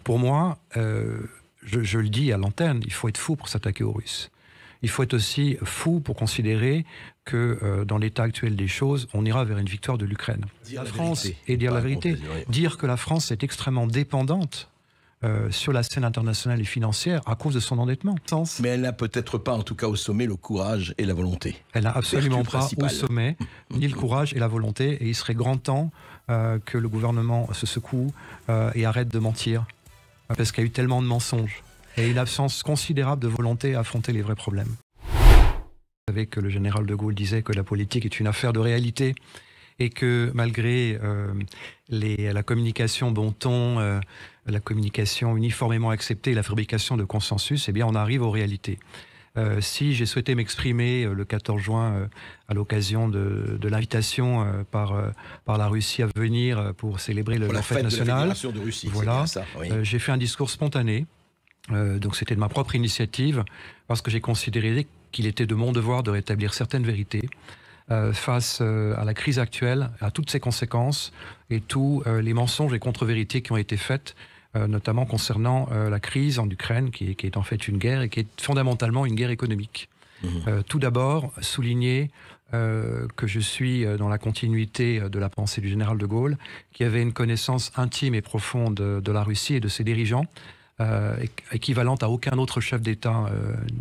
Pour moi, je le dis à l'antenne, il faut être fou pour s'attaquer aux Russes. Il faut être aussi fou pour considérer que dans l'état actuel des choses, on ira vers une victoire de l'Ukraine. Dire la la France vérité, et dire pas la vérité. contredire, oui. Dire que la France est extrêmement dépendante sur la scène internationale et financière à cause de son endettement. Mais elle n'a peut-être pas, en tout cas au sommet, le courage et la volonté. Elle n'a absolument Vertu pas au principale. sommet ni le courage et la volonté. Et il serait grand temps que le gouvernement se secoue et arrête de mentir. Parce qu'il y a eu tellement de mensonges. Et une absence considérable de volonté à affronter les vrais problèmes. Vous savez que le général de Gaulle disait que la politique est une affaire de réalité et que malgré la communication bon ton, la communication uniformément acceptée, la fabrication de consensus, eh bien on arrive aux réalités. Si j'ai souhaité m'exprimer le 14 juin à l'occasion de l'invitation par la Russie à venir pour célébrer Pour la leur fête fête nationale, de la Fédération de Russie, voilà, c'est bien ça, oui. j'ai fait un discours spontané. Donc c'était de ma propre initiative parce que j'ai considéré qu'il était de mon devoir de rétablir certaines vérités face à la crise actuelle, à toutes ses conséquences et tous les mensonges et contre-vérités qui ont été faites, notamment concernant la crise en Ukraine, qui est en fait une guerre et qui est fondamentalement une guerre économique. Tout d'abord, souligner que je suis dans la continuité de la pensée du général de Gaulle, qui avait une connaissance intime et profonde de la Russie et de ses dirigeants, équivalente à aucun autre chef d'État,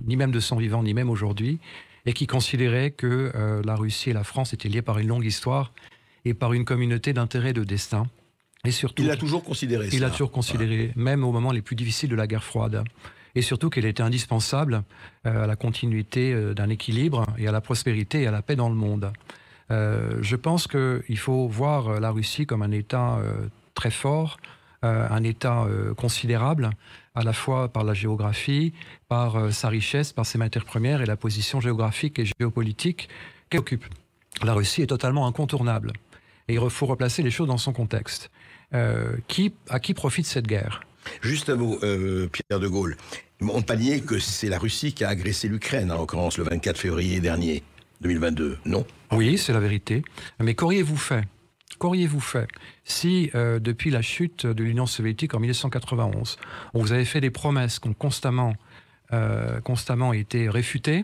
ni même de son vivant, ni même aujourd'hui, et qui considérait que la Russie et la France étaient liées par une longue histoire et par une communauté d'intérêts et de destin. Et surtout, Il l'a toujours considéré. il l'a toujours considéré, même au moment les plus difficiles de la guerre froide. Et surtout qu'elle était indispensable à la continuité d'un équilibre et à la prospérité et à la paix dans le monde. Je pense qu'il faut voir la Russie comme un État très fort, un État considérable, à la fois par la géographie, par sa richesse, par ses matières premières et la position géographique et géopolitique qu'elle occupe. La Russie est totalement incontournable. Et il faut replacer les choses dans son contexte. À qui profite cette guerre ? Juste un mot, Pierre de Gaulle. On ne peut pas nier que c'est la Russie qui a agressé l'Ukraine, en l'occurrence le 24 février dernier, 2022, non ? Oui, c'est la vérité. Mais qu'auriez-vous fait ? Qu'auriez-vous fait si, depuis la chute de l'Union soviétique en 1991, on vous avait fait des promesses qui ont constamment été réfutées,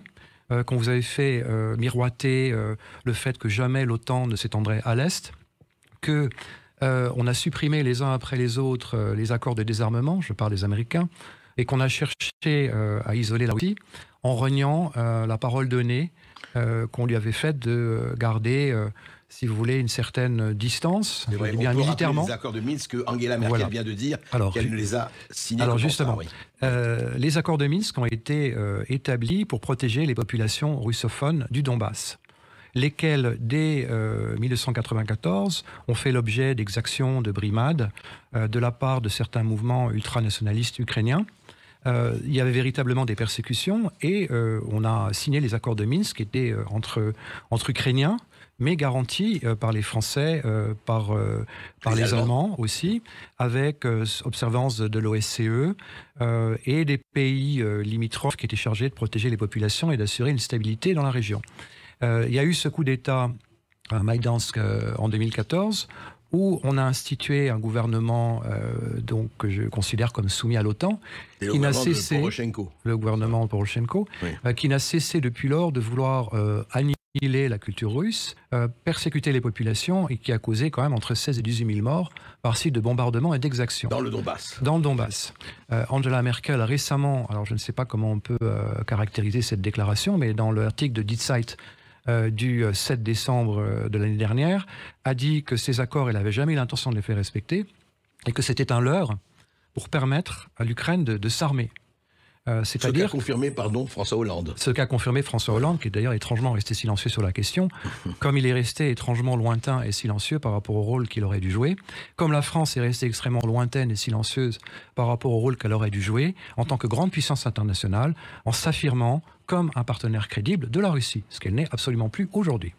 qu'on vous avait fait miroiter le fait que jamais l'OTAN ne s'étendrait à l'Est, que on a supprimé les uns après les autres les accords de désarmement, je parle des Américains, et qu'on a cherché à isoler la Russie en reniant la parole donnée qu'on lui avait faite de garder, si vous voulez, une certaine distance, vrai, bien militairement. Les accords de Minsk que Angela Merkel Voilà. vient de dire Alors, qu'elle ne les a signés. Alors que pour justement, ça, oui. les accords de Minsk ont été établis pour protéger les populations russophones du Donbass, lesquels, dès 1994, ont fait l'objet d'exactions, de brimades de la part de certains mouvements ultranationalistes ukrainiens. Il y avait véritablement des persécutions et on a signé les accords de Minsk qui étaient entre Ukrainiens, mais garantis par les Français, par les Allemands aussi, avec observance de l'OSCE et des pays limitrophes qui étaient chargés de protéger les populations et d'assurer une stabilité dans la région. Il y a eu ce coup d'État à Maïdansk en 2014, où on a institué un gouvernement donc, que je considère comme soumis à l'OTAN, qui n'a cessé, le gouvernement Poroshenko, oui. Qui n'a cessé depuis lors de vouloir annihiler la culture russe, persécuter les populations, et qui a causé quand même entre 16 et 18 000 morts par suite de bombardements et d'exactions. Dans le Donbass. Dans le Donbass. Angela Merkel a récemment, alors je ne sais pas comment on peut caractériser cette déclaration, mais dans l'article de Die Zeit du 7 décembre de l'année dernière, a dit que ces accords, elle n'avait jamais eu l'intention de les faire respecter et que c'était un leurre pour permettre à l'Ukraine de s'armer. Ce qu'a confirmé, François Hollande. Ce qu'a confirmé François Hollande, qui est d'ailleurs étrangement resté silencieux sur la question, comme il est resté étrangement lointain et silencieux par rapport au rôle qu'il aurait dû jouer, comme la France est restée extrêmement lointaine et silencieuse par rapport au rôle qu'elle aurait dû jouer en tant que grande puissance internationale, en s'affirmant comme un partenaire crédible de la Russie, ce qu'elle n'est absolument plus aujourd'hui.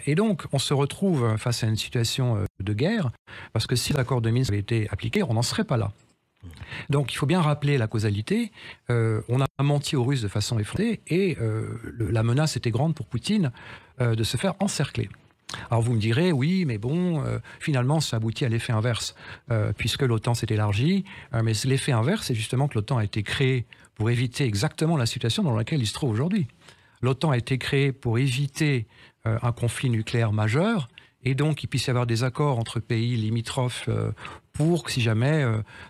Et donc, on se retrouve face à une situation de guerre, parce que si l'accord de Minsk avait été appliqué, on n'en serait pas là. Donc il faut bien rappeler la causalité. On a menti aux Russes de façon effrontée et la menace était grande pour Poutine de se faire encercler. Alors vous me direz, oui, mais bon, finalement, ça aboutit à l'effet inverse, puisque l'OTAN s'est élargie. Mais l'effet inverse, c'est justement que l'OTAN a été créé pour éviter exactement la situation dans laquelle il se trouve aujourd'hui. L'OTAN a été créé pour éviter un conflit nucléaire majeur, et donc qu'il puisse y avoir des accords entre pays limitrophes pour que si jamais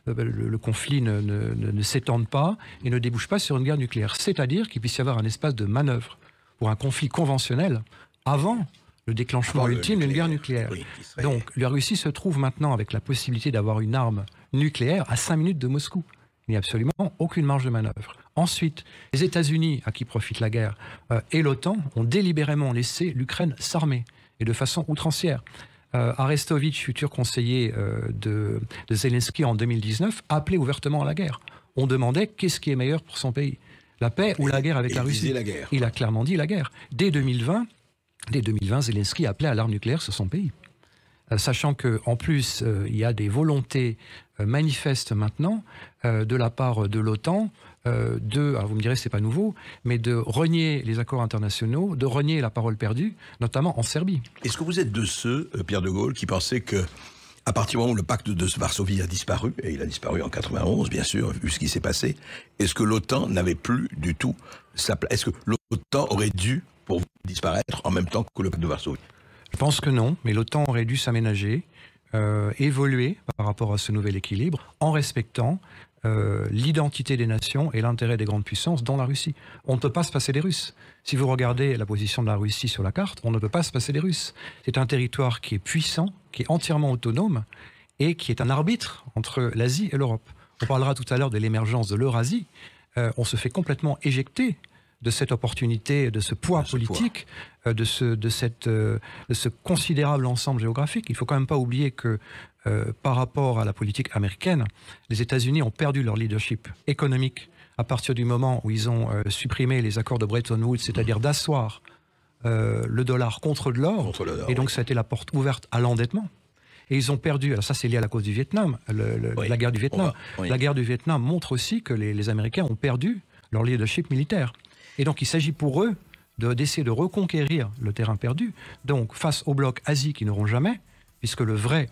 le conflit ne s'étende pas et ne débouche pas sur une guerre nucléaire. C'est-à-dire qu'il puisse y avoir un espace de manœuvre pour un conflit conventionnel avant le déclenchement ultime d'une guerre nucléaire. Oui, Donc la Russie se trouve maintenant avec la possibilité d'avoir une arme nucléaire à 5 minutes de Moscou. Il n'y a absolument aucune marge de manœuvre. Ensuite, les États-Unis, à qui profite la guerre, et l'OTAN ont délibérément laissé l'Ukraine s'armer, et de façon outrancière. Arestovitch, futur conseiller de Zelensky en 2019, appelait ouvertement à la guerre. On demandait qu'est-ce qui est meilleur pour son pays, la paix ou la guerre avec la Russie. La guerre. Il a clairement dit la guerre. Dès 2020, Zelensky appelait à l'arme nucléaire sur son pays. Sachant qu'en plus, il y a des volontés manifestes maintenant de la part de l'OTAN alors vous me direz c'est pas nouveau, mais de renier les accords internationaux, de renier la parole perdue, notamment en Serbie. Est-ce que vous êtes de ceux, Pierre de Gaulle, qui pensaient que à partir du moment où le pacte de Varsovie a disparu, et il a disparu en 91, bien sûr, vu ce qui s'est passé, est-ce que l'OTAN n'avait plus du tout sa place? Est-ce que l'OTAN aurait dû, pour vous, disparaître en même temps que le pacte de Varsovie? Je pense que non, mais l'OTAN aurait dû s'aménager, évoluer par rapport à ce nouvel équilibre, en respectant l'identité des nations et l'intérêt des grandes puissances, dont la Russie. On ne peut pas se passer des Russes. Si vous regardez la position de la Russie sur la carte, on ne peut pas se passer des Russes. C'est un territoire qui est puissant, qui est entièrement autonome et qui est un arbitre entre l'Asie et l'Europe. On parlera tout à l'heure de l'émergence de l'Eurasie. On se fait complètement éjecter de cette opportunité, de ce poids politique, de ce considérable ensemble géographique. Il ne faut quand même pas oublier que par rapport à la politique américaine, les États-Unis ont perdu leur leadership économique à partir du moment où ils ont supprimé les accords de Bretton Woods, c'est-à-dire d'asseoir le dollar contre l'or. Et donc ça a été la porte ouverte à l'endettement. Et ils ont perdu, alors ça c'est lié à la cause du Vietnam, la guerre du Vietnam. La guerre du Vietnam montre aussi que les Américains ont perdu leur leadership militaire. Et donc il s'agit pour eux d'essayer de reconquérir le terrain perdu. Donc face au bloc Asie qui n'auront jamais, puisque le vrai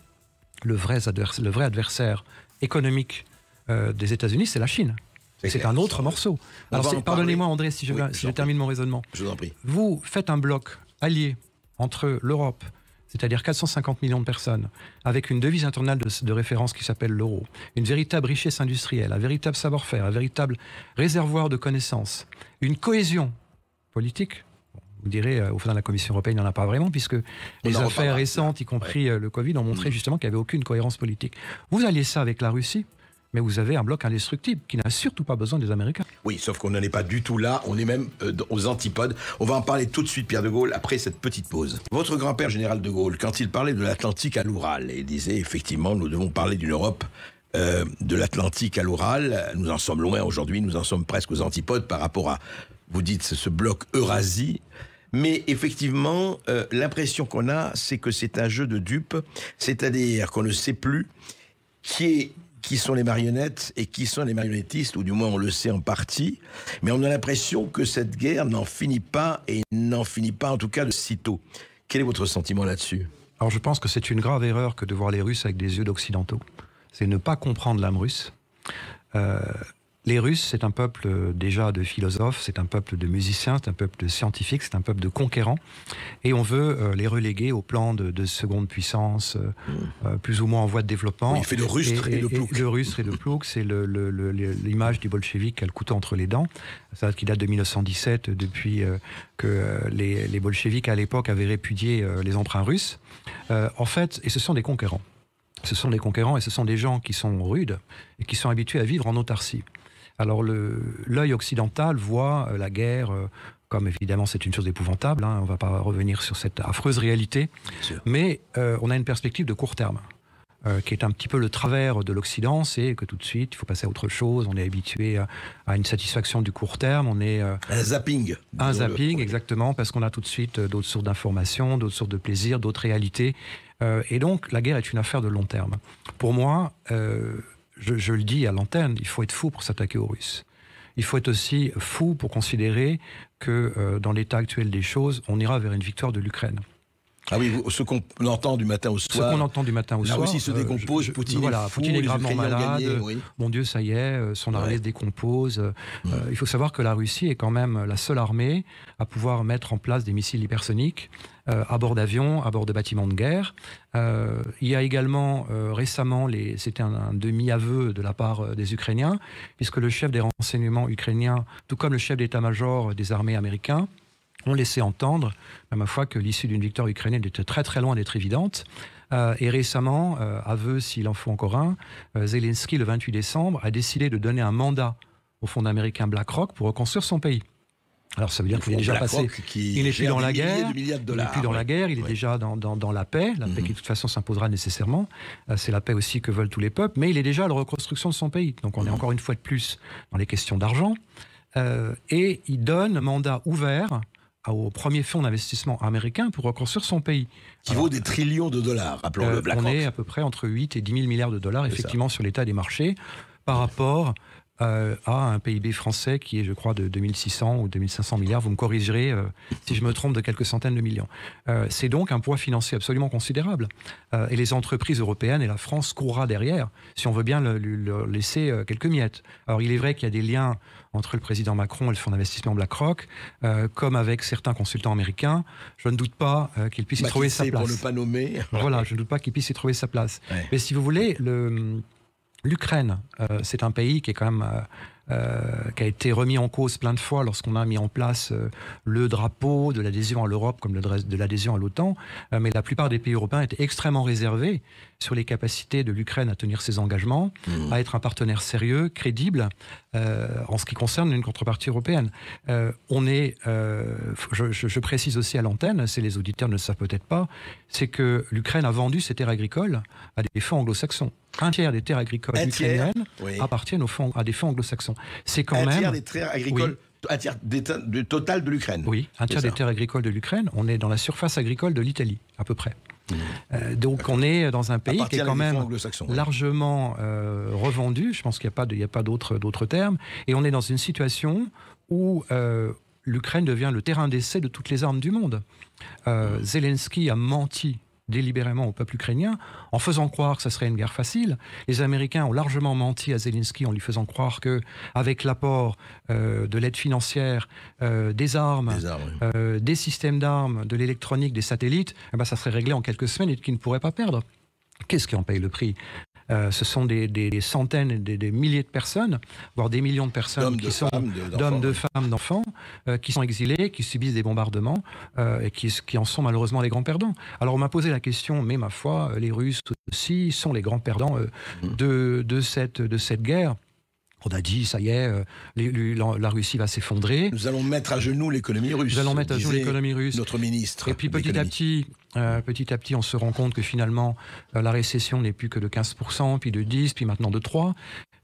adversaire économique des États-Unis, c'est la Chine. C'est un autre morceau. Alors pardonnez-moi André si je termine mon raisonnement. Je vous en prie. Vous faites un bloc allié entre l'Europe, c'est-à-dire 450 millions de personnes, avec une devise internationale de référence qui s'appelle l'euro, une véritable richesse industrielle, un véritable savoir-faire, un véritable réservoir de connaissances, une cohésion politique. Vous direz, au fond de la Commission européenne, il n'y en a pas vraiment, puisque les affaires récentes, y compris le Covid, ont montré justement qu'il n'y avait aucune cohérence politique. Vous alliez ça avec la Russie, mais vous avez un bloc indestructible qui n'a surtout pas besoin des Américains. Oui, sauf qu'on n'en est pas du tout là, on est même aux antipodes. On va en parler tout de suite, Pierre de Gaulle, après cette petite pause. Votre grand-père, général de Gaulle, quand il parlait de l'Atlantique à l'Oural, il disait effectivement, nous devons parler d'une Europe de l'Atlantique à l'Oural. Nous en sommes loin aujourd'hui, nous en sommes presque aux antipodes par rapport à, vous dites, ce bloc Eurasie. Mais effectivement, l'impression qu'on a, c'est que c'est un jeu de dupes, c'est-à-dire qu'on ne sait plus qui sont les marionnettes et qui sont les marionnettistes, ou du moins on le sait en partie, mais on a l'impression que cette guerre n'en finit pas, et n'en finit pas en tout cas de sitôt. Quel est votre sentiment là-dessus? Alors je pense que c'est une grave erreur que de voir les Russes avec des yeux d'occidentaux. C'est ne pas comprendre l'âme russe. Les Russes, c'est un peuple déjà de philosophes, c'est un peuple de musiciens, c'est un peuple de scientifiques, c'est un peuple de conquérants. Et on veut les reléguer au plan de seconde puissance, plus ou moins en voie de développement. Oui, il fait le rustre et le plouk. Le rustre et le plouk, c'est l'image du bolchevique qui a le couteau entre les dents. Ça qui date de 1917, depuis que les bolcheviks à l'époque avaient répudié les emprunts russes. En fait, et ce sont des conquérants. Ce sont des conquérants et ce sont des gens qui sont rudes et qui sont habitués à vivre en autarcie. Alors l'œil occidental voit la guerre comme évidemment c'est une chose épouvantable, on ne va pas revenir sur cette affreuse réalité, mais on a une perspective de court terme, qui est un petit peu le travers de l'Occident, c'est que tout de suite il faut passer à autre chose, on est habitué à une satisfaction du court terme, on est... un zapping. Un zapping, exactement, parce qu'on a tout de suite d'autres sources d'informations, d'autres sources de plaisir, d'autres réalités, et donc la guerre est une affaire de long terme. Pour moi... Je le dis à l'antenne, il faut être fou pour s'attaquer aux Russes. Il faut être aussi fou pour considérer que dans l'état actuel des choses, on ira vers une victoire de l'Ukraine. Ah oui, ce qu'on entend du matin au soir. Ce qu'on entend du matin au soir. La Russie se décompose, Poutine est fou, Poutine est gravement malade. Gagné, oui. Mon Dieu, ça y est, son armée se décompose. Il faut savoir que la Russie est quand même la seule armée à pouvoir mettre en place des missiles hypersoniques à bord d'avions, à bord de bâtiments de guerre. Il y a également récemment, c'était un demi-aveu de la part des Ukrainiens, puisque le chef des renseignements ukrainiens, tout comme le chef d'état-major des armées américains, ont laissé entendre, à ma foi, que l'issue d'une victoire ukrainienne était très très loin d'être évidente. Et récemment, aveu s'il en faut encore un, Zelensky, le 28 décembre, a décidé de donner un mandat au fonds américain BlackRock pour reconstruire son pays. Alors ça veut dire qu'il est déjà passé, il n'est plus dans la guerre, il n'est plus dans la guerre, il est déjà dans la paix qui de toute façon s'imposera nécessairement, c'est la paix aussi que veulent tous les peuples, mais il est déjà à la reconstruction de son pays, donc on est encore une fois de plus dans les questions d'argent, et il donne mandat ouvert au premier fonds d'investissement américain pour reconstruire son pays. Qui vaut des trillions de dollars, rappelons-le, BlackRock. On est à peu près entre 8 et 10 000 milliards de dollars, effectivement, sur l'état des marchés, par rapport à un PIB français qui est, je crois, de 2600 ou 2500 milliards. Vous me corrigerez si je me trompe de quelques centaines de millions. C'est donc un poids financier absolument considérable. Et les entreprises européennes et la France courra derrière, si on veut bien leur laisser quelques miettes. Alors, il est vrai qu'il y a des liens entre le président Macron et le fonds d'investissement BlackRock, comme avec certains consultants américains. Je ne doute pas qu'il puisse y trouver sa place. Pour ne pas nommer. Voilà, je ne doute pas qu'il puisse y trouver sa place. Ouais. Mais si vous voulez, l'Ukraine, c'est un pays qui est quand même qui a été remis en cause plein de fois lorsqu'on a mis en place le drapeau de l'adhésion à l'Europe comme de l'adhésion à l'OTAN. Mais la plupart des pays européens étaient extrêmement réservés sur les capacités de l'Ukraine à tenir ses engagements, à être un partenaire sérieux, crédible, en ce qui concerne une contrepartie européenne. Je précise aussi à l'antenne, c'est les auditeurs ne le savent peut-être pas, c'est que l'Ukraine a vendu ses terres agricoles à des fonds anglo-saxons. Un tiers des terres agricoles ukrainiennes appartiennent à des fonds anglo-saxons. C'est quand même... Un tiers des terres agricoles, un tiers du total de l'Ukraine. Oui, un tiers des terres agricoles de l'Ukraine. On est dans la surface agricole de l'Italie, à peu près. Donc on est dans un pays qui est quand même largement revendu. Je pense qu'il n'y a pas d'autres termes. Et on est dans une situation où l'Ukraine devient le terrain d'essai de toutes les armes du monde. Zelensky a menti délibérément au peuple ukrainien, en faisant croire que ça serait une guerre facile. Les Américains ont largement menti à Zelensky en lui faisant croire qu'avec l'apport de l'aide financière, des armes, des systèmes d'armes, de l'électronique, des satellites, ça serait réglé en quelques semaines et qu'il ne pourrait pas perdre. Qu'est-ce qui en paye le prix ? Ce sont des centaines, des milliers de personnes, voire des millions de personnes d'hommes, de femmes, d'enfants, qui sont exilés, qui subissent des bombardements et qui en sont malheureusement les grands perdants. Alors on m'a posé la question, mais ma foi, les Russes aussi sont les grands perdants de cette guerre. On a dit, ça y est, la Russie va s'effondrer. Nous allons mettre à genoux l'économie russe. Nous allons mettre à genoux l'économie russe. Notre ministre. Et puis petit à petit, on se rend compte que finalement, la récession n'est plus que de 15%, puis de 10%, puis maintenant de 3%,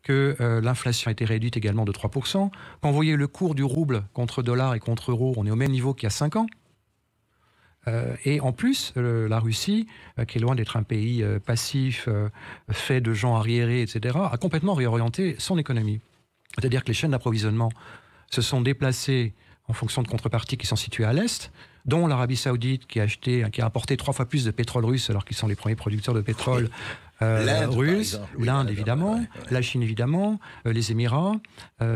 que l'inflation a été réduite également de 3%. Quand vous voyez le cours du rouble contre dollar et contre euro, on est au même niveau qu'il y a 5 ans. Et en plus, la Russie, qui est loin d'être un pays passif, fait de gens arriérés, etc., a complètement réorienté son économie. C'est-à-dire que les chaînes d'approvisionnement se sont déplacées en fonction de contreparties qui sont situées à l'Est, dont l'Arabie Saoudite qui a importé 3 fois plus de pétrole russe alors qu'ils sont les premiers producteurs de pétrole russe, l'Inde évidemment, la Chine évidemment, les Émirats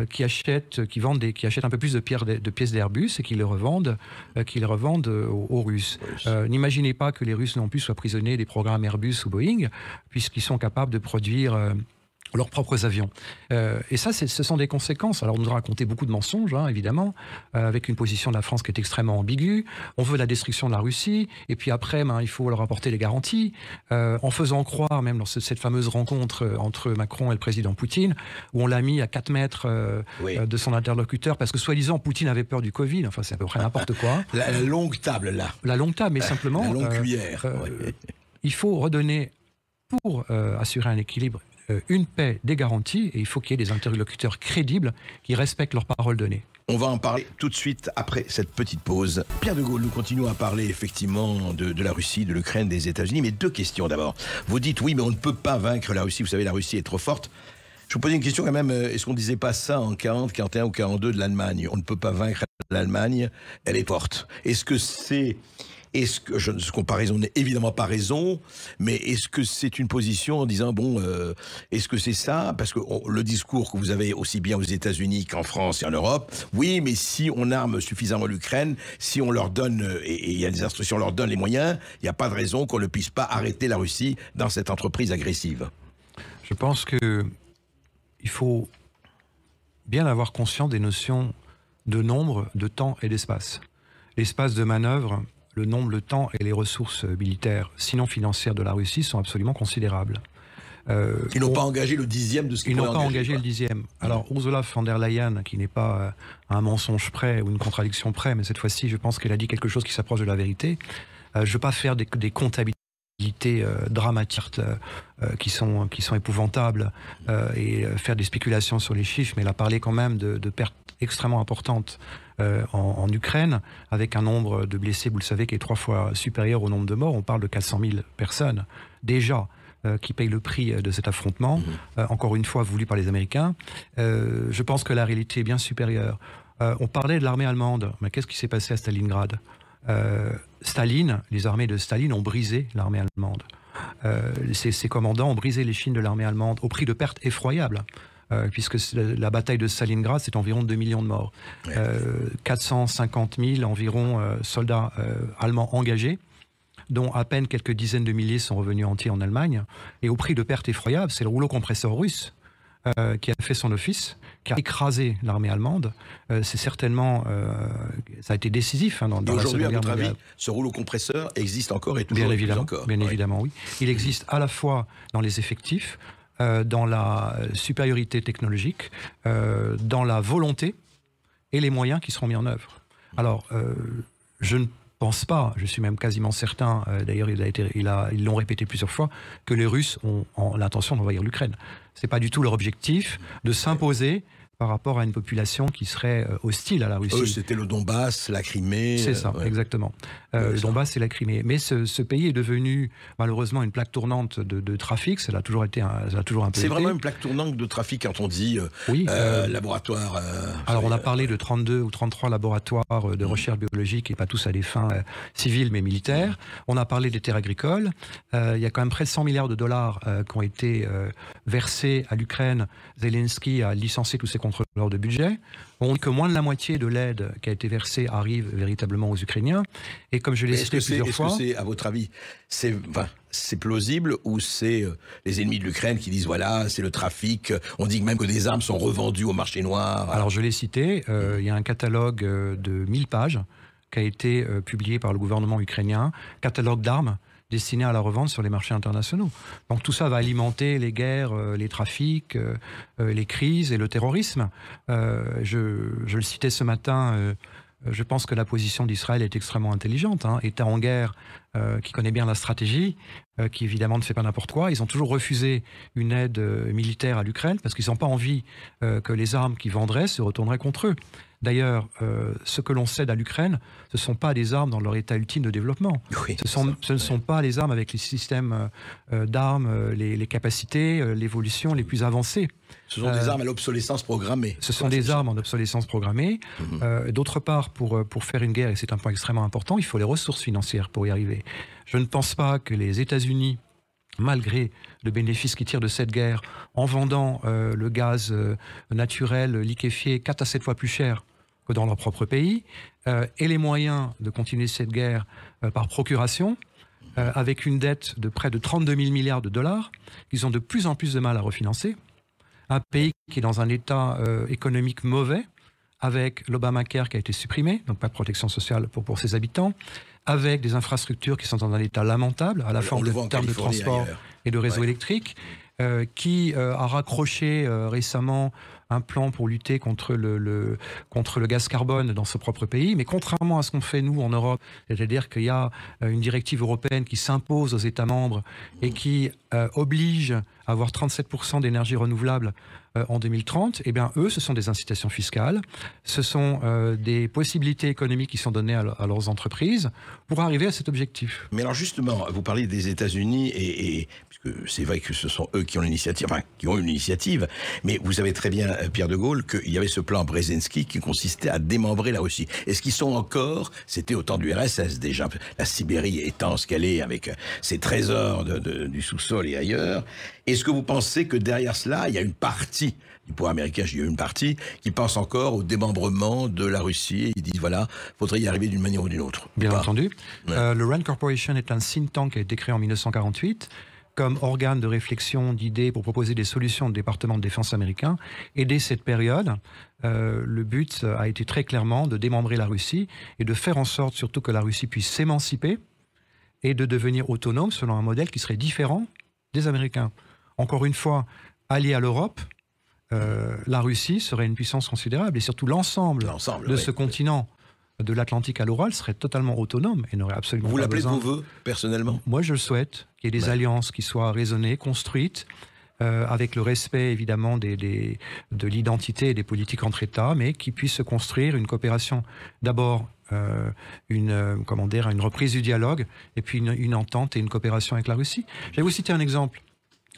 qui achètent un peu plus de pièces d'Airbus et qui les revendent aux Russes. N'imaginez pas que les Russes non plus soient prisonniers des programmes Airbus ou Boeing, puisqu'ils sont capables de produire leurs propres avions. Et ça, ce sont des conséquences. Alors, on nous a raconté beaucoup de mensonges, évidemment, avec une position de la France qui est extrêmement ambiguë. On veut la destruction de la Russie, et puis après, il faut leur apporter des garanties, en faisant croire, même dans cette fameuse rencontre entre Macron et le président Poutine, où on l'a mis à 4 mètres de son interlocuteur, parce que, soi-disant, Poutine avait peur du Covid. Enfin, c'est à peu près n'importe quoi. La longue table, là. La longue table, mais simplement... La longue cuillère. Il faut redonner, pour assurer un équilibre, une paix, des garanties, et il faut qu'il y ait des interlocuteurs crédibles qui respectent leurs paroles données. On va en parler tout de suite après cette petite pause. Pierre de Gaulle, nous continuons à parler effectivement de la Russie, de l'Ukraine, des États-Unis, mais 2 questions d'abord. Vous dites oui, mais on ne peut pas vaincre la Russie, vous savez, la Russie est trop forte. Je vous posais une question quand même, est-ce qu'on ne disait pas ça en 40, 41 ou 42 de l'Allemagne ? On ne peut pas vaincre l'Allemagne, elle est forte. Est-ce que c'est Est-ce que, ce comparaison n'est évidemment pas raison, mais est-ce que c'est une position en disant, bon, est-ce que c'est ça? Parce que le discours que vous avez aussi bien aux États-Unis qu'en France et en Europe, oui, mais si on arme suffisamment l'Ukraine, si on leur donne, et il y a des instructions, on leur donne les moyens, il n'y a pas de raison qu'on ne puisse pas arrêter la Russie dans cette entreprise agressive. Je pense que il faut bien avoir conscience des notions de nombre, de temps et d'espace. L'espace de manœuvre, le nombre, le temps et les ressources militaires, sinon financières de la Russie, sont absolument considérables. Ils n'ont pas engagé le 10e de ce qu'ils Ils n'ont pas engagé quoi. le 10e. Alors, Ursula von der Leyen, qui n'est pas un mensonge près ou une contradiction près, mais cette fois-ci, je pense qu'elle a dit quelque chose qui s'approche de la vérité. Je ne veux pas faire des comptabilités dramatiques qui sont épouvantables et faire des spéculations sur les chiffres, mais elle a parlé quand même de pertes extrêmement importantes en Ukraine, avec un nombre de blessés, vous le savez, qui est 3 fois supérieur au nombre de morts. On parle de 400 000 personnes déjà qui payent le prix de cet affrontement, encore une fois voulu par les Américains. Je pense que la réalité est bien supérieure. On parlait de l'armée allemande, mais qu'est-ce qui s'est passé à Stalingrad? Staline, les armées de Staline ont brisé l'armée allemande. Ses commandants ont brisé les chines de l'armée allemande au prix de pertes effroyables. Puisque la bataille de Stalingrad, c'est environ 2 millions de morts. 450 000 environ soldats allemands engagés, dont à peine quelques dizaines de milliers sont revenus entiers en Allemagne, et au prix de pertes effroyables. C'est le rouleau compresseur russe qui a fait son office, qui a écrasé l'armée allemande. C'est certainement, ça a été décisif dans la Seconde Guerre mondiale. Aujourd'hui, à votre avis, ce rouleau compresseur existe encore et toujours encore. Bien évidemment, oui. Il existe à la fois dans les effectifs, dans la supériorité technologique, dans la volonté et les moyens qui seront mis en œuvre. Alors, je ne pense pas, je suis même quasiment certain, d'ailleurs ils l'ont répété plusieurs fois, que les Russes ont l'intention d'envahir l'Ukraine. C'est pas du tout leur objectif de s'imposer par rapport à une population qui serait hostile à la Russie. C'était le Donbass, la Crimée. C'est ça, exactement. Le Donbass et la Crimée. Mais ce pays est devenu malheureusement une plaque tournante de trafic. Ça a toujours été, ça a toujours un peu. C'est vraiment une plaque tournante de trafic quand on dit laboratoire. Alors on a parlé de 32 ou 33 laboratoires de recherche biologique et pas tous à des fins civiles mais militaires. On a parlé des terres agricoles. Il y a quand même près de 100 milliards de dollars qui ont été versés à l'Ukraine. Zelensky a licencié tous ses contrôleurs de budget. On dit que moins de la moitié de l'aide qui a été versée arrive véritablement aux Ukrainiens. Et comme je l'ai cité plusieurs fois... Est-ce que c'est, à votre avis, c'est plausible ou c'est les ennemis de l'Ukraine qui disent voilà, c'est le trafic, on dit même que des armes sont revendues au marché noir? Alors je l'ai cité, il y a un catalogue de 1000 pages qui a été publié par le gouvernement ukrainien, catalogue d'armes destinés à la revente sur les marchés internationaux. Donc tout ça va alimenter les guerres, les trafics, les crises et le terrorisme. Je le citais ce matin, je pense que la position d'Israël est extrêmement intelligente. État en guerre qui connaît bien la stratégie, qui évidemment ne fait pas n'importe quoi. Ils ont toujours refusé une aide militaire à l'Ukraine parce qu'ils n'ont pas envie que les armes qu'ils vendraient se retourneraient contre eux. D'ailleurs, ce que l'on cède à l'Ukraine, ce ne sont pas des armes dans leur état ultime de développement. Oui, ce ne sont pas les armes avec les systèmes d'armes, les capacités, l'évolution les plus avancées. Ce sont des armes à l'obsolescence programmée. Ce sont des armes en obsolescence programmée. D'autre part, pour faire une guerre, et c'est un point extrêmement important, il faut les ressources financières pour y arriver. Je ne pense pas que les États-Unis, malgré le bénéfice qu'ils tirent de cette guerre, en vendant le gaz naturel liquéfié 4 à 7 fois plus cher que dans leur propre pays, et les moyens de continuer cette guerre par procuration, avec une dette de près de 32 000 milliards de dollars, qu'ils ont de plus en plus de mal à refinancer. Un pays qui est dans un état économique mauvais, avec l'Obamacare qui a été supprimé, donc pas de protection sociale pour ses habitants, avec des infrastructures qui sont dans un état lamentable, à la fois en termes de transport et de réseaux électriques, qui a raccroché récemment un plan pour lutter contre le gaz carbone dans ce propre pays. Mais contrairement à ce qu'on fait nous en Europe, c'est-à-dire qu'il y a une directive européenne qui s'impose aux États membres et qui oblige à avoir 37% d'énergie renouvelable en 2030, eh bien eux, ce sont des incitations fiscales, ce sont des possibilités économiques qui sont données à leurs entreprises pour arriver à cet objectif. Mais alors justement, vous parlez des États-Unis et puisque c'est vrai que ce sont eux qui ont l'initiative, enfin, qui ont une initiative. Mais vous savez très bien, Pierre de Gaulle, qu'il y avait ce plan Brzezinski qui consistait à démembrer la Russie. Est-ce qu'ils sont encore, c'était au temps du RSS déjà, la Sibérie étant ce qu'elle est avec ses trésors du sous-sol et ailleurs. Est-ce que vous pensez que derrière cela, il y a une partie du pouvoir américain, il y a une partie qui pense encore au démembrement de la Russie et ils disent voilà, faudrait y arriver d'une manière ou d'une autre? Bien entendu. Ouais. Le RAND Corporation est un think tank qui a été créé en 1948 comme organe de réflexion, d'idées pour proposer des solutions au département de défense américain. Et dès cette période, le but a été très clairement de démembrer la Russie et de faire en sorte surtout que la Russie puisse s'émanciper et de devenir autonome selon un modèle qui serait différent des Américains. Encore une fois, allié à l'Europe, la Russie serait une puissance considérable et surtout l'ensemble de ce continent de l'Atlantique à l'Oural serait totalement autonome et n'aurait absolument pas besoin. Vous l'appelez de vos voeux, personnellement? Moi, je le souhaite, qu'il y ait des alliances qui soient raisonnées, construites, avec le respect, évidemment, de l'identité et des politiques entre États, mais qui puissent se construire une coopération, d'abord, une reprise du dialogue, et puis une entente et une coopération avec la Russie. Je vais vous citer un exemple,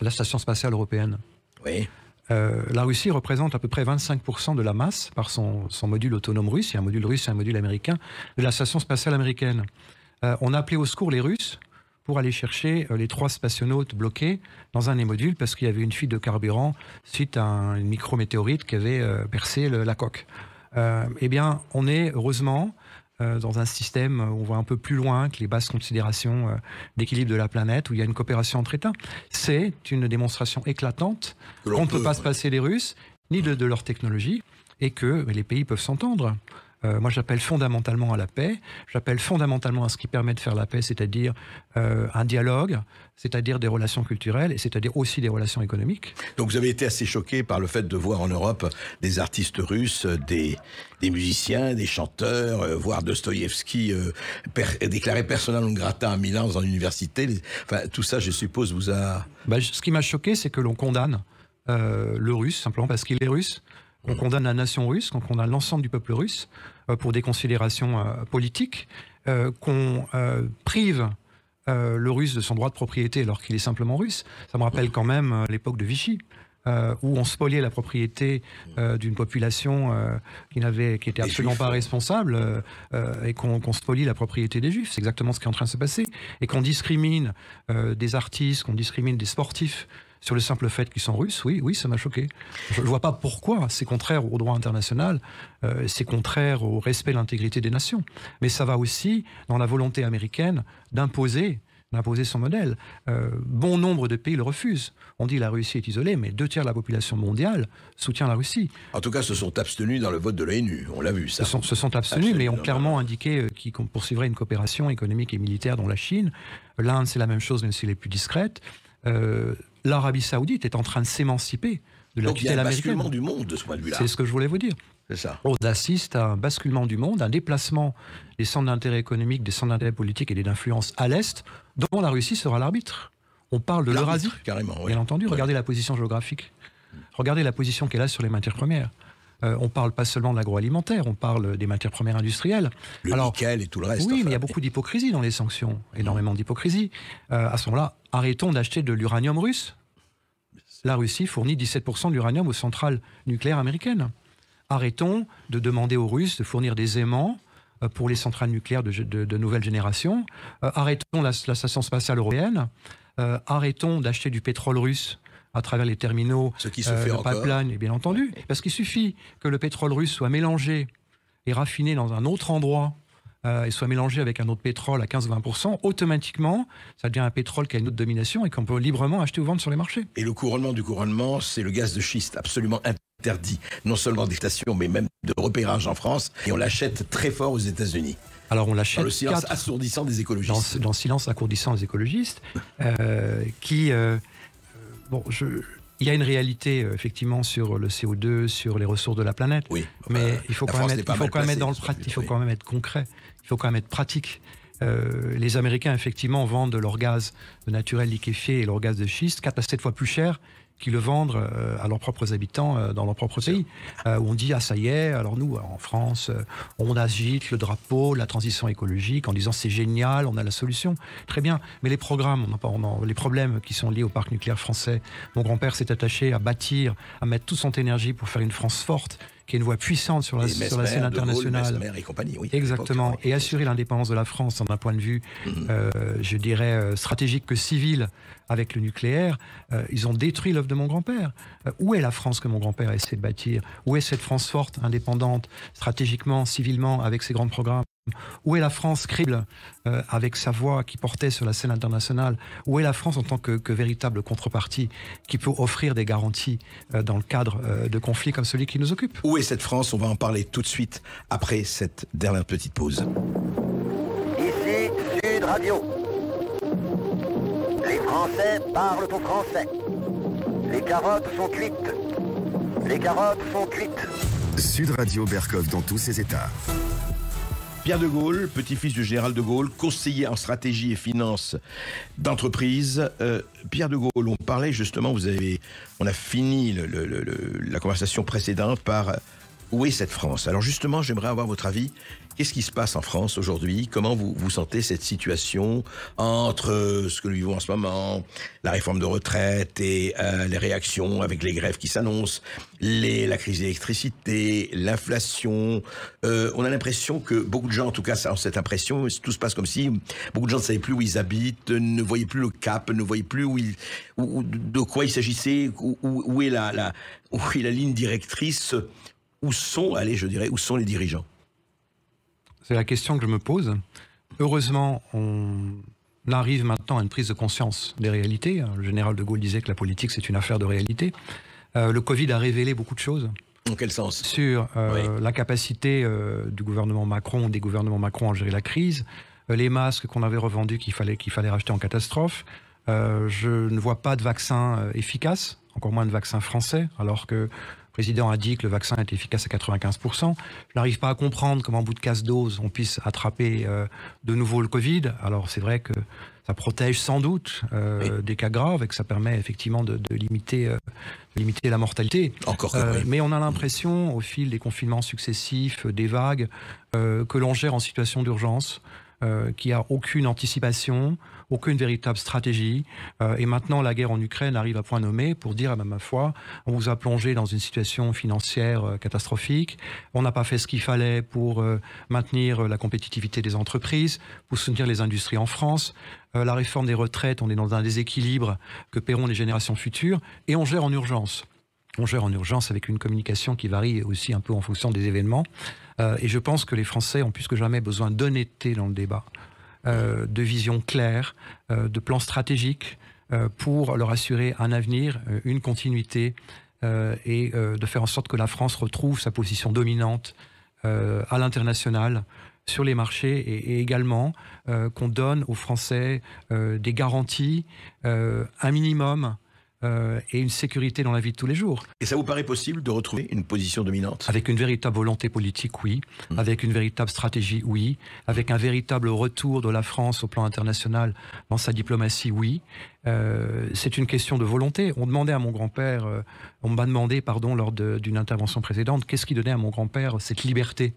la Station spatiale européenne. Oui. La Russie représente à peu près 25% de la masse par son module autonome russe, il y a un module russe et un module américain, de la Station spatiale américaine. On a appelé au secours les Russes pour aller chercher les 3 spationautes bloqués dans un des modules parce qu'il y avait une fuite de carburant suite à une micrométéorite qui avait percé la coque. Eh bien, on est heureusement dans un système où on voit un peu plus loin que les basses considérations d'équilibre de la planète, où il y a une coopération entre États. C'est une démonstration éclatante qu'on ne peut pas se passer des Russes, ni de leur technologie, et que les pays peuvent s'entendre. Moi, j'appelle fondamentalement à la paix, j'appelle fondamentalement à ce qui permet de faire la paix, c'est-à-dire un dialogue, c'est-à-dire des relations culturelles, et c'est-à-dire aussi des relations économiques. Donc vous avez été assez choqué par le fait de voir en Europe des artistes russes, des musiciens, des chanteurs, voire Dostoïevski déclaré persona non grata à Milan dans une université. Enfin, tout ça, je suppose, vous a... Ce qui m'a choqué, c'est que l'on condamne le russe, simplement parce qu'il est russe. On condamne la nation russe, qu'on condamne l'ensemble du peuple russe pour des considérations politiques, qu'on prive le russe de son droit de propriété alors qu'il est simplement russe. Ça me rappelle quand même l'époque de Vichy, où on spoliait la propriété d'une population qui était absolument pas responsable et qu'on spolie la propriété des Juifs. C'est exactement ce qui est en train de se passer. Et qu'on discrimine des artistes, qu'on discrimine des sportifs sur le simple fait qu'ils sont russes, oui, ça m'a choqué. Je ne vois pas pourquoi. C'est contraire au droit international, c'est contraire au respect de l'intégrité des nations. Mais ça va aussi dans la volonté américaine d'imposer son modèle. Bon nombre de pays le refusent. On dit que la Russie est isolée, mais 2 tiers de la population mondiale soutient la Russie. En tout cas, se sont abstenus dans le vote de l'ONU, on l'a vu ça. Se sont abstenus, mais ont clairement indiqué qu'ils poursuivraient une coopération économique et militaire dans la Chine. L'Inde, c'est la même chose, même si elle est plus discrète. L'Arabie Saoudite est en train de s'émanciper de la tutelle américaine. Donc il y a un basculement du monde de ce point de vue-là. C'est ce que je voulais vous dire. C'est ça. On assiste à un basculement du monde, un déplacement des centres d'intérêt économique, des centres d'intérêt politique et d'influence à l'Est, dont la Russie sera l'arbitre. On parle de l'Eurasie, carrément, oui. Bien entendu. Regardez la position géographique. Regardez la position qu'elle a sur les matières premières. On parle pas seulement de l'agroalimentaire, on parle des matières premières industrielles. Le nickel et tout le reste. Oui, mais il y a beaucoup d'hypocrisie dans les sanctions, énormément d'hypocrisie. À ce moment-là, arrêtons d'acheter de l'uranium russe. La Russie fournit 17% de l'uranium aux centrales nucléaires américaines. Arrêtons de demander aux Russes de fournir des aimants pour les centrales nucléaires de nouvelle génération. Arrêtons la station spatiale européenne. Arrêtons d'acheter du pétrole russe à travers les terminaux, ce qui se fait le pipeline, et bien entendu. Parce qu'il suffit que le pétrole russe soit mélangé et raffiné dans un autre endroit et soit mélangé avec un autre pétrole à 15-20%, automatiquement, ça devient un pétrole qui a une autre domination et qu'on peut librement acheter ou vendre sur les marchés. Et le couronnement du couronnement, c'est le gaz de schiste, absolument interdit, non seulement d'exploitation, mais même de repérage en France, et on l'achète très fort aux États-Unis. Alors on l'achète dans le silence assourdissant des écologistes. Dans le silence assourdissant des écologistes, il y a une réalité effectivement sur le CO2, sur les ressources de la planète, oui, mais il faut quand même être concret, il faut quand même être pratique. Les Américains effectivement vendent leur gaz naturel liquéfié et leur gaz de schiste 4 à 7 fois plus cher qui le vendent à leurs propres habitants dans leur propre pays. Où on dit, ah ça y est, alors nous, en France, on agite le drapeau, la transition écologique, en disant c'est génial, on a la solution. Très bien, mais les programmes, les problèmes qui sont liés au parc nucléaire français, mon grand-père s'est attaché à bâtir, à mettre toute son énergie pour faire une France forte, qui est une voix puissante sur la scène internationale. Mesmer et compagnie, oui. Exactement, et assurer l'indépendance de la France d'un point de vue, je dirais, stratégique que civil avec le nucléaire. Ils ont détruit l'œuvre de mon grand-père. Où est la France que mon grand-père a essayé de bâtir? Où est cette France forte, indépendante, stratégiquement, civilement, avec ses grands programmes? Où est la France crédible avec sa voix qui portait sur la scène internationale? Où est la France en tant que véritable contrepartie qui peut offrir des garanties dans le cadre de conflits comme celui qui nous occupe? Où est cette France? On va en parler tout de suite après cette dernière petite pause. Ici Sud Radio. Les Français parlent au français. Les carottes sont cuites. Les carottes sont cuites. Sud Radio Berkov dans tous ses états. Pierre de Gaulle, petit-fils du général de Gaulle, conseiller en stratégie et finance d'entreprise. Pierre de Gaulle, on parlait justement, on a fini la conversation précédente par où est cette France? Alors justement, j'aimerais avoir votre avis. Qu'est-ce qui se passe en France aujourd'hui? Comment vous sentez cette situation entre ce que nous vivons en ce moment, la réforme de retraite et les réactions avec les grèves qui s'annoncent, la crise d'électricité, l'inflation? On a l'impression que beaucoup de gens, en tout cas, ont cette impression, tout se passe comme si beaucoup de gens ne savaient plus où ils habitent, ne voyaient plus le cap, ne voyaient plus de quoi il s'agissait, où est la ligne directrice, où sont les dirigeants? C'est la question que je me pose. Heureusement, on arrive maintenant à une prise de conscience des réalités. Le général de Gaulle disait que la politique, c'est une affaire de réalité. Le Covid a révélé beaucoup de choses. En quel sens? Sur l'incapacité du gouvernement Macron, des gouvernements Macron à gérer la crise, les masques qu'on avait revendus qu'il fallait racheter en catastrophe. Je ne vois pas de vaccin efficace, encore moins de vaccin français, alors que le président a dit que le vaccin est efficace à 95%. Je n'arrive pas à comprendre comment, au bout de 15 doses, on puisse attraper de nouveau le Covid. Alors c'est vrai que ça protège sans doute des cas graves et que ça permet effectivement de limiter la mortalité. Encore que oui. Mais on a l'impression, au fil des confinements successifs, des vagues, que l'on gère en situation d'urgence, qu'il n'y a aucune anticipation, aucune véritable stratégie. Et maintenant, la guerre en Ukraine arrive à point nommé pour dire, ma foi, on vous a plongé dans une situation financière catastrophique. On n'a pas fait ce qu'il fallait pour maintenir la compétitivité des entreprises, pour soutenir les industries en France. La réforme des retraites, on est dans un déséquilibre que paieront les générations futures. Et on gère en urgence. On gère en urgence avec une communication qui varie aussi un peu en fonction des événements. Et je pense que les Français ont plus que jamais besoin d'honnêteté dans le débat, de vision claire, de plans stratégiques pour leur assurer un avenir, une continuité et de faire en sorte que la France retrouve sa position dominante à l'international, sur les marchés et également qu'on donne aux Français des garanties, un minimum et une sécurité dans la vie de tous les jours. Et ça vous paraît possible de retrouver une position dominante? Avec une véritable volonté politique, oui. Avec une véritable stratégie, oui. Avec un véritable retour de la France au plan international dans sa diplomatie, oui. C'est une question de volonté. On demandait à mon grand-père, on m'a demandé, lors d'une intervention précédente, qu'est-ce qui donnait à mon grand-père cette liberté?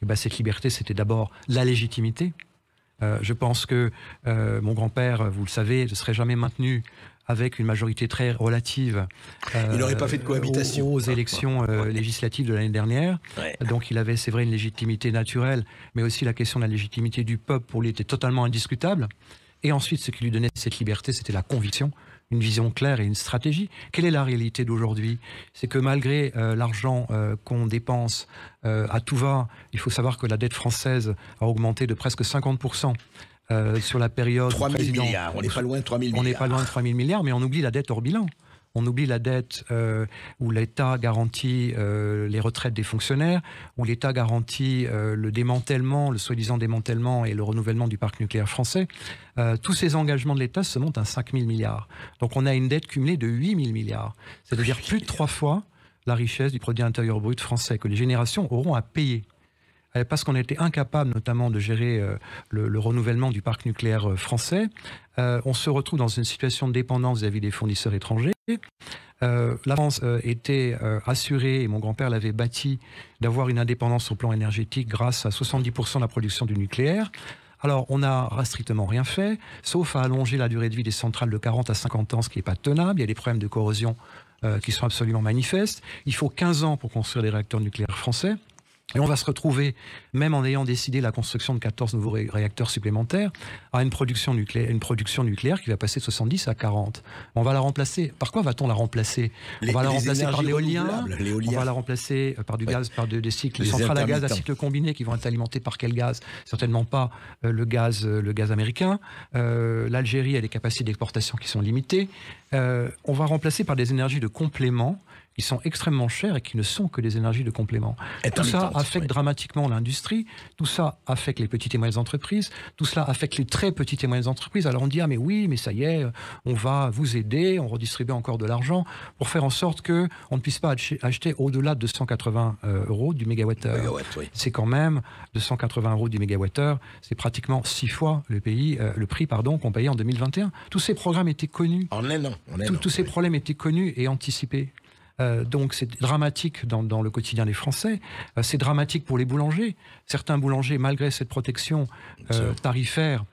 Et ben, cette liberté, c'était d'abord la légitimité. Je pense que mon grand-père, vous le savez, ne serait jamais maintenu avec une majorité très relative. Il n'aurait pas fait de cohabitation. Aux élections législatives de l'année dernière. Ouais. Donc il avait, c'est vrai, une légitimité naturelle, mais aussi la question de la légitimité du peuple pour lui était totalement indiscutable. Et ensuite, ce qui lui donnait cette liberté, c'était la conviction, une vision claire et une stratégie. Quelle est la réalité d'aujourd'hui? C'est que malgré l'argent qu'on dépense à tout va, il faut savoir que la dette française a augmenté de presque 50%. Sur la période... 3 000 milliards, on n'est pas loin de 3 000 milliards. On n'est pas loin de 3 000 milliards, mais on oublie la dette hors bilan. On oublie la dette où l'État garantit les retraites des fonctionnaires, où l'État garantit le démantèlement, le soi-disant démantèlement et le renouvellement du parc nucléaire français. Tous ces engagements de l'État se montent à 5 000 milliards. Donc on a une dette cumulée de 8 000 milliards. C'est-à-dire plus de 3 fois la richesse du produit intérieur brut français que les générations auront à payer. parce qu'on était incapable notamment de gérer le renouvellement du parc nucléaire français. On se retrouve dans une situation de dépendance vis-à-vis des fournisseurs étrangers. La France était assurée, et mon grand-père l'avait bâti, d'avoir une indépendance au plan énergétique grâce à 70% de la production du nucléaire. Alors, on n'a strictement rien fait, sauf à allonger la durée de vie des centrales de 40 à 50 ans, ce qui n'est pas tenable. Il y a des problèmes de corrosion qui sont absolument manifestes. Il faut 15 ans pour construire des réacteurs nucléaires français. Et on va se retrouver, même en ayant décidé la construction de 14 nouveaux réacteurs supplémentaires, à une production nucléaire qui va passer de 70 à 40. On va la remplacer. Par quoi va-t-on la remplacer? On va la remplacer par l'éolien. On va la remplacer par du gaz, par des cycles, des centrales à gaz à cycle combiné qui vont être alimentées par quel gaz? Certainement pas le gaz américain. L'Algérie a des capacités d'exportation qui sont limitées. On va remplacer par des énergies de complément qui sont extrêmement chères et qui ne sont que des énergies de complément. Tout ça affecte dramatiquement l'industrie, tout ça affecte les petites et moyennes entreprises, tout cela affecte les très petites et moyennes entreprises. Alors on dit, ah mais oui, mais ça y est, on va vous aider, on redistribue encore de l'argent pour faire en sorte qu'on ne puisse pas acheter au-delà de 280 € du mégawattheure. C'est quand même 280 € du mégawattheure, c'est pratiquement 6 fois le prix qu'on payait en 2021. Tous ces programmes étaient connus. Tous ces problèmes étaient connus et anticipés. Donc c'est dramatique dans le quotidien des Français, c'est dramatique pour les boulangers. Certains boulangers, malgré cette protection tarifaire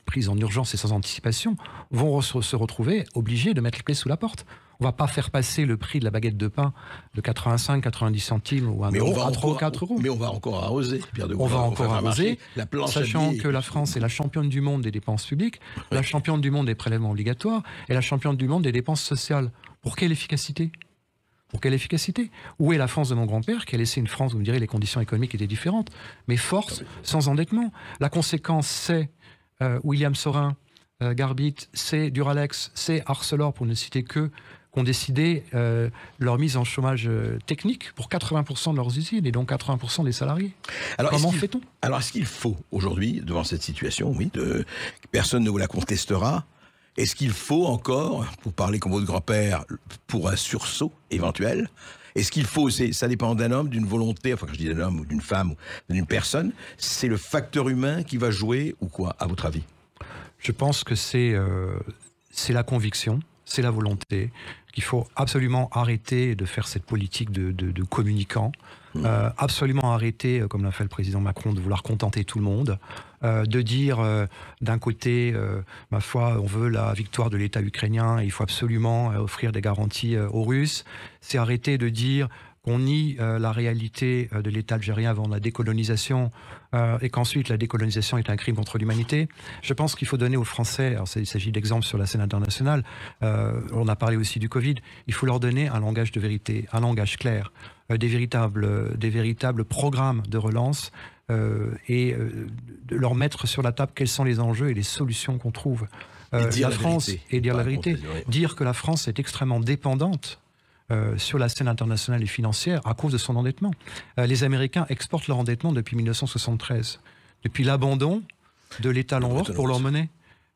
prise en urgence et sans anticipation, vont se retrouver obligés de mettre les clés sous la porte. On ne va pas faire passer le prix de la baguette de pain de 85, 90 centimes ou 1 euro à 3 ou 4 euros. Mais on va encore arroser, Pierre de Gaulle. On va encore arroser, sachant que la France est la championne du monde des dépenses publiques, la championne du monde des prélèvements obligatoires et la championne du monde des dépenses sociales. Pour quelle efficacité ? Pour quelle efficacité? Où est la France de mon grand-père qui a laissé une France, vous me direz, les conditions économiques étaient différentes, mais forte, sans endettement. La conséquence, c'est William Sorin, Garbit, c'est Duralex, c'est Arcelor, pour ne citer que, qui ont décidé leur mise en chômage technique pour 80% de leurs usines et donc 80% des salariés. Alors, comment fait-on? Alors, est-ce qu'il faut aujourd'hui, devant cette situation, personne ne vous la contestera, est-ce qu'il faut encore, pour parler comme votre grand-père, pour un sursaut éventuel, est-ce qu'il faut, ça dépend d'un homme, d'une volonté, enfin quand je dis d'un homme ou d'une femme ou d'une personne, c'est le facteur humain qui va jouer ou quoi, à votre avis? Je pense que c'est la conviction, c'est la volonté, qu'il faut absolument arrêter de faire cette politique de communicants, absolument arrêter, comme l'a fait le président Macron, de vouloir contenter tout le monde, de dire d'un côté, ma foi, on veut la victoire de l'État ukrainien, il faut absolument offrir des garanties aux Russes. C'est arrêter de dire qu'on nie la réalité de l'État algérien avant la décolonisation et qu'ensuite la décolonisation est un crime contre l'humanité. Je pense qu'il faut donner aux Français, alors il s'agit d'exemples sur la scène internationale, on a parlé aussi du Covid, il faut leur donner un langage de vérité, un langage clair, des véritables programmes de relance et de leur mettre sur la table quels sont les enjeux et les solutions qu'on trouve. Dire la vérité. Dire que la France est extrêmement dépendante sur la scène internationale et financière à cause de son endettement. Les Américains exportent leur endettement depuis 1973, depuis l'abandon de l'État l'Europe pour leur monnaie.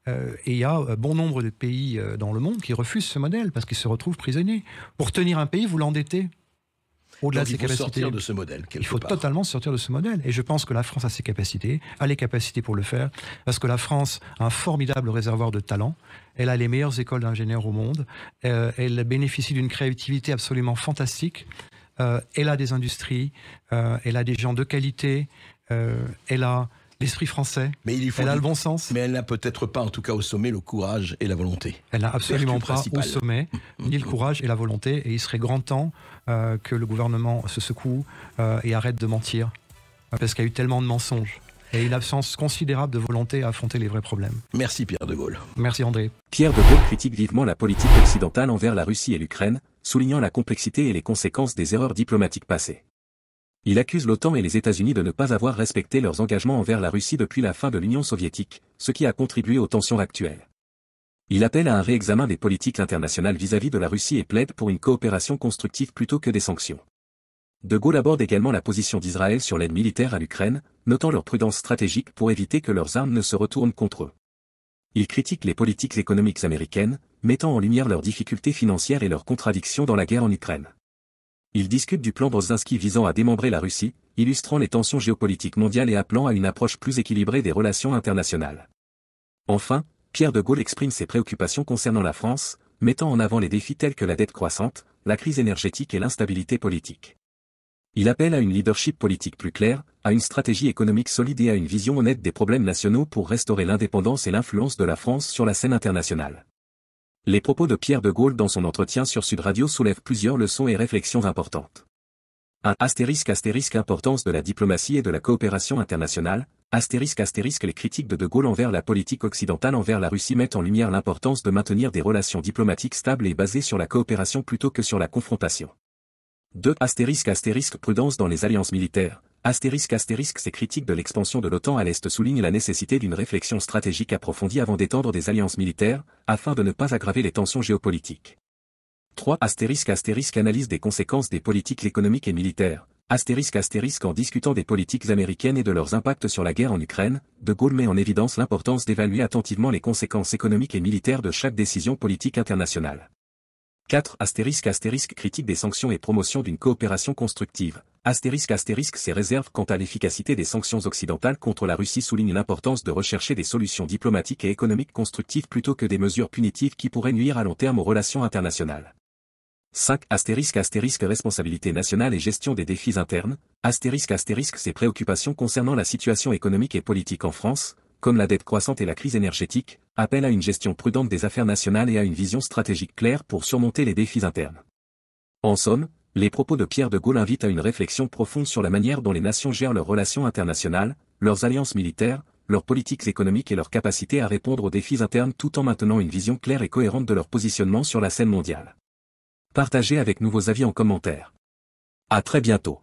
Et il y a bon nombre de pays dans le monde qui refusent ce modèle parce qu'ils se retrouvent prisonniers. Pour tenir un pays, vous l'endettez. Au-delà de ses capacités. Sortir de ce modèle. Il faut totalement sortir de ce modèle. Et je pense que la France a ses capacités, a les capacités pour le faire, parce que la France a un formidable réservoir de talent. Elle a les meilleures écoles d'ingénieurs au monde. Elle bénéficie d'une créativité absolument fantastique. Elle a des industries. Elle a des gens de qualité. Elle a l'esprit français. Elle a le bon sens. Mais elle n'a peut-être pas, en tout cas au sommet, le courage et la volonté. Elle n'a absolument pas au sommet ni le courage et la volonté. Et il serait grand temps que le gouvernement se secoue et arrête de mentir. Parce qu'il y a eu tellement de mensonges. Et une absence considérable de volonté à affronter les vrais problèmes. Merci Pierre de Gaulle. Merci André. Pierre de Gaulle critique vivement la politique occidentale envers la Russie et l'Ukraine, soulignant la complexité et les conséquences des erreurs diplomatiques passées. Il accuse l'OTAN et les États-Unis de ne pas avoir respecté leurs engagements envers la Russie depuis la fin de l'Union soviétique, ce qui a contribué aux tensions actuelles. Il appelle à un réexamen des politiques internationales vis-à-vis de la Russie et plaide pour une coopération constructive plutôt que des sanctions. De Gaulle aborde également la position d'Israël sur l'aide militaire à l'Ukraine, notant leur prudence stratégique pour éviter que leurs armes ne se retournent contre eux. Il critique les politiques économiques américaines, mettant en lumière leurs difficultés financières et leurs contradictions dans la guerre en Ukraine. Il discute du plan Brzezinski visant à démembrer la Russie, illustrant les tensions géopolitiques mondiales et appelant à une approche plus équilibrée des relations internationales. Enfin, Pierre de Gaulle exprime ses préoccupations concernant la France, mettant en avant les défis tels que la dette croissante, la crise énergétique et l'instabilité politique. Il appelle à une leadership politique plus claire, à une stratégie économique solide et à une vision honnête des problèmes nationaux pour restaurer l'indépendance et l'influence de la France sur la scène internationale. Les propos de Pierre de Gaulle dans son entretien sur Sud Radio soulèvent plusieurs leçons et réflexions importantes. 1. Importance de la diplomatie et de la coopération internationale. Les critiques de Gaulle envers la politique occidentale envers la Russie mettent en lumière l'importance de maintenir des relations diplomatiques stables et basées sur la coopération plutôt que sur la confrontation. 2. Prudence dans les alliances militaires. Ces critiques de l'expansion de l'OTAN à l'Est soulignent la nécessité d'une réflexion stratégique approfondie avant d'étendre des alliances militaires, afin de ne pas aggraver les tensions géopolitiques. 3. Analyse des conséquences des politiques économiques et militaires. En discutant des politiques américaines et de leurs impacts sur la guerre en Ukraine, de Gaulle met en évidence l'importance d'évaluer attentivement les conséquences économiques et militaires de chaque décision politique internationale. 4. Critique des sanctions et promotion d'une coopération constructive. Ses réserves quant à l'efficacité des sanctions occidentales contre la Russie soulignent l'importance de rechercher des solutions diplomatiques et économiques constructives plutôt que des mesures punitives qui pourraient nuire à long terme aux relations internationales. 5. Responsabilité nationale et gestion des défis internes. Ses préoccupations concernant la situation économique et politique en France, comme la dette croissante et la crise énergétique, appellent à une gestion prudente des affaires nationales et à une vision stratégique claire pour surmonter les défis internes. En somme, les propos de Pierre de Gaulle invitent à une réflexion profonde sur la manière dont les nations gèrent leurs relations internationales, leurs alliances militaires, leurs politiques économiques et leur capacité à répondre aux défis internes tout en maintenant une vision claire et cohérente de leur positionnement sur la scène mondiale. Partagez avec nous vos avis en commentaire. À très bientôt.